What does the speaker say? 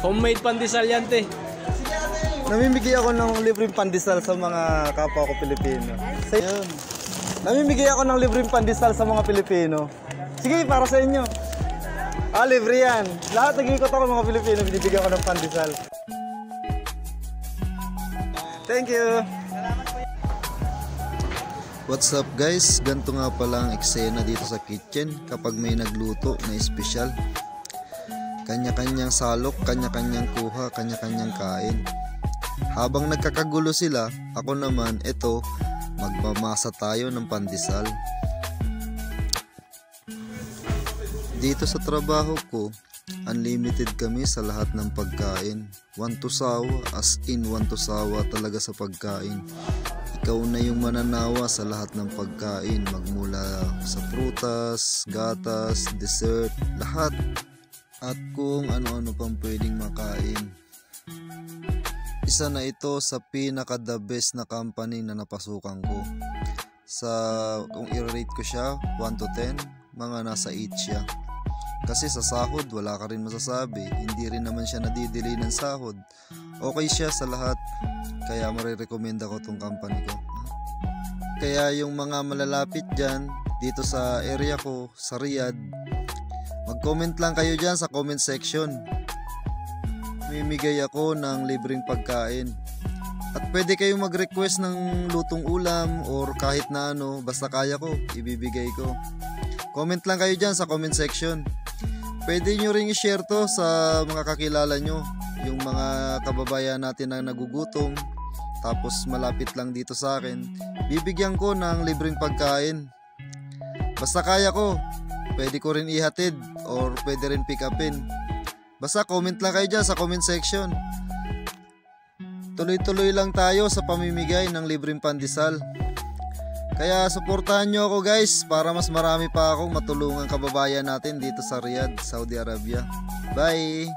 Homemade pandesal yan, te. Namimigay ako ng libreng pandesal sa mga kapwa ko Pilipino. Yun. Namimigay ako ng libreng pandesal sa mga Pilipino. Sige, para sa inyo. Libre yan. Lahat nag-iikot ako mga Pilipino, binibigyan ko ng pandesal. Thank you. What's up guys? Ganito nga pala ang eksena dito sa kitchen kapag may nagluto na espesyal. Kanya-kanyang salok, kanya-kanyang kuha, kanya-kanyang kain. Habang nagkakagulo sila, ako naman, eto, magmamasa tayo ng pandesal. Dito sa trabaho ko, unlimited kami sa lahat ng pagkain. 1 to sawa, as in 1 to sawa talaga sa pagkain. Ikaw na yung mananawa sa lahat ng pagkain, magmula sa prutas, gatas, dessert, lahat. At kung ano-ano pang pwedeng makain. Isa na ito sa pinaka the best na company na napasukan ko. Kung i-rate ko siya 1 to 10, mga nasa 8 siya. Kasi sa sahod wala ka rin masasabi, hindi rin naman siya nadidili ng sahod. Okay siya sa lahat, kaya marirecommend ako tong company ko. Kaya yung mga malalapit dyan, dito sa area ko, sa Riyadh, mag-comment lang kayo dyan sa comment section. Mimigay ako ng libreng pagkain. At pwede kayong mag-request ng lutong ulam or kahit na ano, basta kaya ko, ibibigay ko. Comment lang kayo dyan sa comment section. Pwede nyo ring i-share to sa mga kakilala nyo, yung mga kababayan natin na nagugutom, tapos malapit lang dito sa akin. Bibigyan ko ng libreng pagkain. Basta kaya ko, pwede ko rin ihatid or pwede rin pick upin. Basta comment lang kayo dyan sa comment section. Tuloy-tuloy lang tayo sa pamimigay ng libreng pandesal. Kaya suportahan nyo ako guys para mas marami pa akong matulungang kababayan natin dito sa Riyadh, Saudi Arabia. Bye!